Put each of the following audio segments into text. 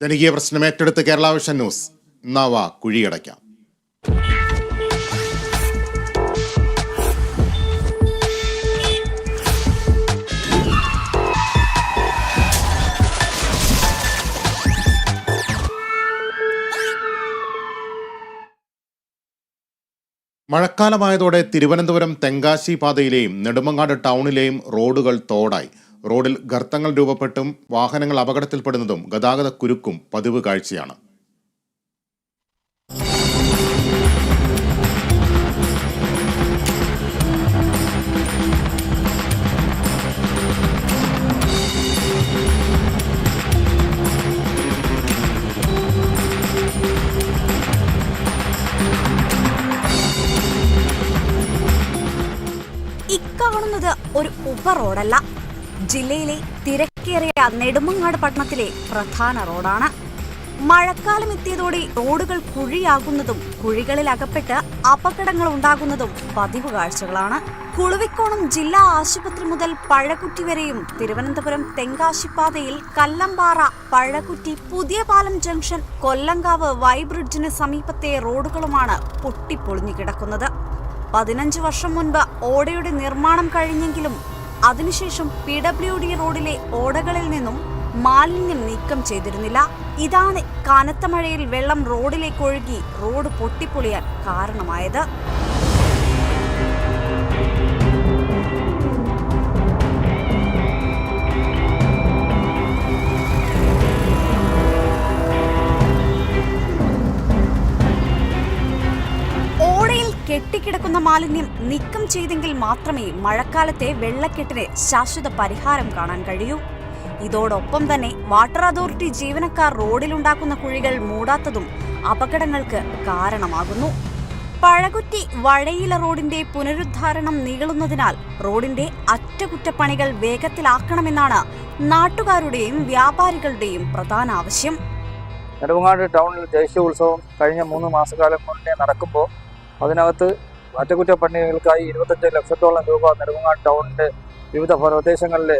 ജനകീയ പ്രശ്നം ഏറ്റെടുത്ത് കേരള വിഷൻ ന്യൂസ്. നവ കുഴിയടയ്ക്കാം. മഴക്കാലമായതോടെ തിരുവനന്തപുരം തെങ്കാശി പാതയിലെയും നെടുമങ്ങാട് ടൗണിലെയും റോഡുകൾ തോടായി. റോഡിൽ ഗർത്തങ്ങൾ രൂപപ്പെട്ടും വാഹനങ്ങൾ അപകടത്തിൽപ്പെടുന്നതും ഗതാഗത കുരുക്കും പതിവ് കാഴ്ചയാണ്. ഇക്കാണുന്നത് ഒരു ഉപ റോഡല്ല, ജില്ലയിലെ തിരക്കേറിയ നെടുമങ്ങാട് പട്ടണത്തിലെ പ്രധാന റോഡാണ്. മഴക്കാലം എത്തിയതോടെ റോഡുകൾ കുഴിയാകുന്നതും കുഴികളിൽ അകപ്പെട്ട് അപകടങ്ങൾ ഉണ്ടാകുന്നതും പതിവ് കാഴ്ചകളാണ്. കുളുവിക്കോണം ജില്ലാ ആശുപത്രി മുതൽ പഴകുറ്റി വരെയും തിരുവനന്തപുരം തെങ്കാശിപ്പാതയിൽ കല്ലമ്പാറ, പഴകുറ്റി, പുതിയ പാലം ജംഗ്ഷൻ, കൊല്ലങ്കാവ് വൈ ബ്രിഡ്ജിന് സമീപത്തെ റോഡുകളുമാണ് പൊട്ടിപ്പൊളിഞ്ഞു കിടക്കുന്നത്. 15 വർഷം മുൻപ് ഓടയുടെ നിർമ്മാണം കഴിഞ്ഞെങ്കിലും അതിനുശേഷം PWD റോഡിലെ ഓടകളിൽ നിന്നും മാലിന്യം നീക്കം ചെയ്തിരുന്നില്ല. ഇതാണ് കനത്ത മഴയിൽ വെള്ളം റോഡിലേക്ക് ഒഴുകി റോഡ് പൊട്ടിപ്പൊളിയാൻ കാരണമായത്. കെട്ടിക്കിടക്കുന്ന മാലിന്യം നീക്കം ചെയ്തെങ്കിൽ മാത്രമേ മഴക്കാലത്തെ വെള്ളക്കെട്ടിന് ശാശ്വത പരിഹാരം കാണാൻ കഴിയൂ. ഇതോടൊപ്പം തന്നെ വാട്ടർ അതോറിറ്റി ജീവനക്കാർ റോഡിലുണ്ടാക്കുന്ന കുഴികൾ മൂടാത്തതും അപകടങ്ങൾക്ക് കാരണമാകുന്നു. പഴകുറ്റി വഴയില റോഡിന്റെ പുനരുദ്ധാരണം നീളുന്നതിനാൽ റോഡിന്റെ അറ്റകുറ്റപ്പണികൾ വേഗത്തിലാക്കണമെന്നാണ് നാട്ടുകാരുടെയും വ്യാപാരികളുടെയും പ്രധാന ആവശ്യം. നെടുമങ്ങാട് ടൗണിൽ ദേശീയ ഉത്സവം കഴിഞ്ഞ 3 മാസക്കാലം മുന്നേ നടക്കുമ്പോൾ അതിനകത്ത് അറ്റകുറ്റപ്പണികൾക്കായി 25 ലക്ഷത്തോളം രൂപ നെടുമങ്ങാട് ടൗണിൻ്റെ വിവിധ പ്രദേശങ്ങളിലെ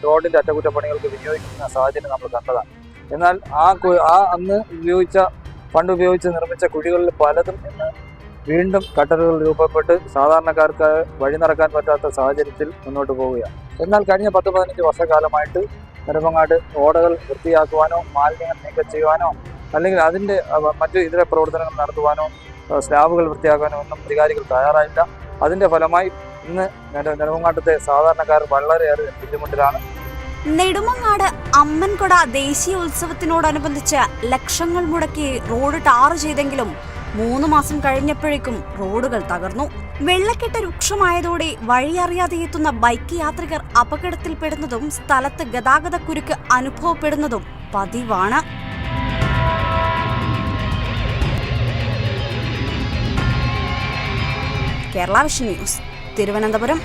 റോഡിൻ്റെ അറ്റകുറ്റപ്പണികൾക്ക് വിനിയോഗിക്കുന്ന സാഹചര്യം നമ്മൾ കണ്ടതാണ്. എന്നാൽ അന്ന് ഫണ്ട് ഉപയോഗിച്ച് നിർമ്മിച്ച കുഴികളിൽ പലതും ഇന്ന് വീണ്ടും കട്ടറുകൾ രൂപപ്പെട്ട് സാധാരണക്കാർക്ക് വഴി നടക്കാൻ പറ്റാത്ത സാഹചര്യത്തിൽ മുന്നോട്ട് പോവുകയാണ്. എന്നാൽ കഴിഞ്ഞ 10-15 വർഷക്കാലമായിട്ട് നെടുമങ്ങാട് ഓടകൾ വൃത്തിയാക്കുവാനോ മാലിന്യങ്ങൾ നീക്കം ചെയ്യുവാനോ അല്ലെങ്കിൽ അതിൻ്റെ മറ്റു ഇതര പ്രവർത്തനങ്ങൾ നടത്തുവാനോ സ്ലാബുകൾ വൃത്തിയാക്കാനോ ഒന്നും അധികാരികൾ തയ്യാറായില്ല. അതിന്റെ ഫലമായി ഇന്ന് നെടുമങ്ങാട്ടത്തെ സാധാരണക്കാർ വളരെയേറെ ബുദ്ധിമുട്ടിലാണ്. നെടുമങ്ങാട് അമ്മൻകൊട ദേശീയ ഉത്സവത്തിനോടനുബന്ധിച്ച് ലക്ഷങ്ങൾ മുടക്കി റോഡ് ടാർ ചെയ്തെങ്കിലും 3 മാസം കഴിഞ്ഞപ്പോഴേക്കും റോഡുകൾ തകർന്നു. വെള്ളക്കെട്ട് രൂക്ഷമായതോടെ വഴിയറിയാതെ എത്തുന്ന ബൈക്ക് യാത്രികർ അപകടത്തിൽപ്പെടുന്നതും സ്ഥലത്ത് ഗതാഗത കുരുക്ക് അനുഭവപ്പെടുന്നതും പതിവാണ്. Kerala vision news, Thiruvananthapuram.